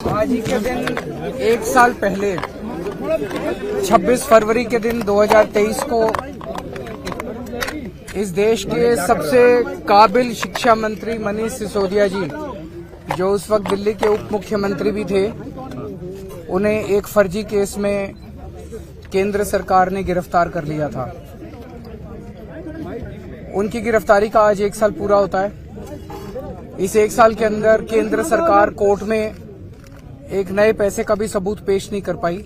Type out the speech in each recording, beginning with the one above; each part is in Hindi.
आज ही के दिन एक साल पहले 26 फरवरी के दिन 2023 को इस देश के सबसे काबिल शिक्षा मंत्री मनीष सिसोदिया जी, जो उस वक्त दिल्ली के उप मुख्यमंत्री भी थे, उन्हें एक फर्जी केस में केंद्र सरकार ने गिरफ्तार कर लिया था। उनकी गिरफ्तारी का आज एक साल पूरा होता है। इस एक साल के अंदर केंद्र सरकार कोर्ट में एक नए पैसे का भी सबूत पेश नहीं कर पाई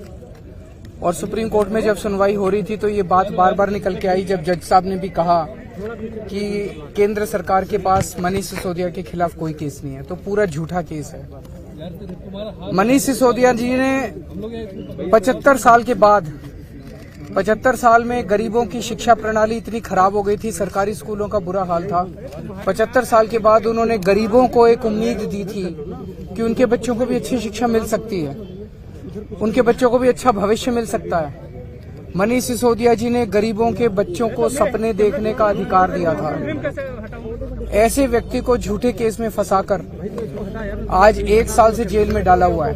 और सुप्रीम कोर्ट में जब सुनवाई हो रही थी तो ये बात बार बार निकल के आई, जब जज साहब ने भी कहा कि केंद्र सरकार के पास मनीष सिसोदिया के खिलाफ कोई केस नहीं है, तो पूरा झूठा केस है। मनीष सिसोदिया जी ने 75 साल में गरीबों की शिक्षा प्रणाली इतनी खराब हो गई थी, सरकारी स्कूलों का बुरा हाल था। 75 साल के बाद उन्होंने गरीबों को एक उम्मीद दी थी कि उनके बच्चों को भी अच्छी शिक्षा मिल सकती है, उनके बच्चों को भी अच्छा भविष्य मिल सकता है। मनीष सिसोदिया जी ने गरीबों के बच्चों को सपने देखने का अधिकार दिया था। ऐसे व्यक्ति को झूठे केस में फंसाकर आज एक साल से जेल में डाला हुआ है।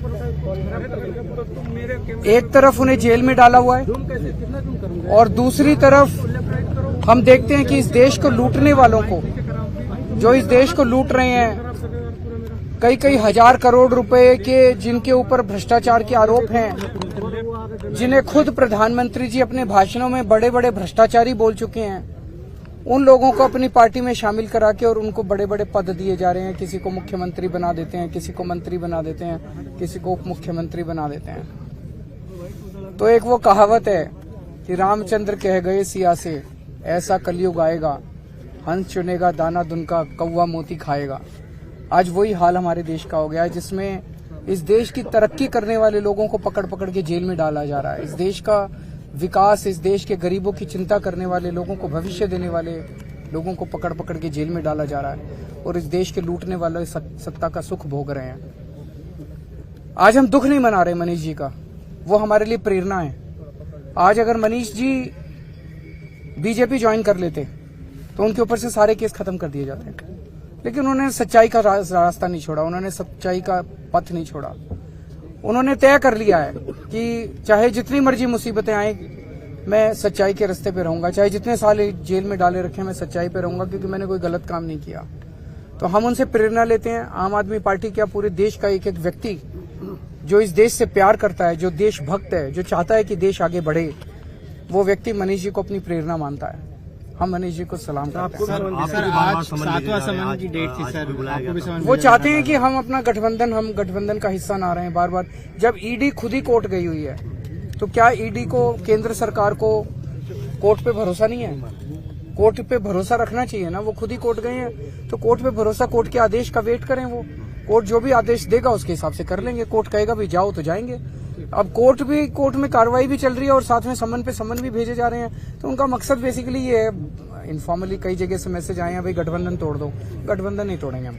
एक तरफ उन्हें जेल में डाला हुआ है और दूसरी तरफ हम देखते हैं कि इस देश को लूटने वालों को, जो इस देश को लूट रहे हैं, कई हजार करोड़ रुपए के जिनके ऊपर भ्रष्टाचार के आरोप हैं, जिन्हें खुद प्रधानमंत्री जी अपने भाषणों में बड़े बड़े भ्रष्टाचारी बोल चुके हैं, उन लोगों को अपनी पार्टी में शामिल करा के और उनको बड़े बड़े पद दिए जा रहे हैं। किसी को मुख्यमंत्री बना देते हैं, किसी को मंत्री बना देते हैं, किसी को उप मुख्यमंत्री बना देते हैं। तो एक वो कहावत है कि रामचंद्र कह गए सिया से, ऐसा कलयुग आएगा, हंस चुनेगा दाना दुनका, कौवा मोती खाएगा। आज वही हाल हमारे देश का हो गया है, जिसमें इस देश की तरक्की करने वाले लोगों को पकड़ पकड़ के जेल में डाला जा रहा है। इस देश का विकास, इस देश के गरीबों की चिंता करने वाले लोगों को, भविष्य देने वाले लोगों को पकड़ पकड़ के जेल में डाला जा रहा है और इस देश के लूटने वाले सत्ता का सुख भोग रहे हैं। आज हम दुख नहीं मना रहे मनीष जी का, वो हमारे लिए प्रेरणा है। आज अगर मनीष जी बीजेपी ज्वाइन कर लेते तो उनके ऊपर से सारे केस खत्म कर दिए जाते हैं, लेकिन उन्होंने सच्चाई का रास्ता नहीं छोड़ा, उन्होंने सच्चाई का पथ नहीं छोड़ा। उन्होंने तय कर लिया है कि चाहे जितनी मर्जी मुसीबतें आए, मैं सच्चाई के रास्ते पे रहूंगा, चाहे जितने साल जेल में डाले रखे मैं सच्चाई पे रहूंगा, क्योंकि मैंने कोई गलत काम नहीं किया। तो हम उनसे प्रेरणा लेते हैं। आम आदमी पार्टी क्या, पूरे देश का एक एक व्यक्ति जो इस देश से प्यार करता है, जो देशभक्त है, जो चाहता है कि देश आगे बढ़े, वो व्यक्ति मनीष जी को अपनी प्रेरणा मानता है। हम मनीष जी को सलाम करते हैं। वो चाहते हैं कि हम अपना गठबंधन का हिस्सा ना रहे बार बार। जब ईडी खुद ही कोर्ट गई हुई है, तो क्या ईडी को, केंद्र सरकार को कोर्ट पे भरोसा नहीं है? कोर्ट पे भरोसा रखना चाहिए ना। वो खुद ही कोर्ट गए हैं तो कोर्ट पे भरोसा, कोर्ट के आदेश का वेट करें। वो कोर्ट जो भी आदेश देगा उसके हिसाब से कर लेंगे। कोर्ट कहेगा भी जाओ तो जाएंगे। अब कोर्ट में कार्रवाई भी चल रही है और साथ में समन भी भेजे जा रहे हैं। तो उनका मकसद बेसिकली ये है, इनफॉर्मली कई जगह से मैसेज आए हैं, भाई गठबंधन तोड़ दो। गठबंधन नहीं तोड़ेंगे हम।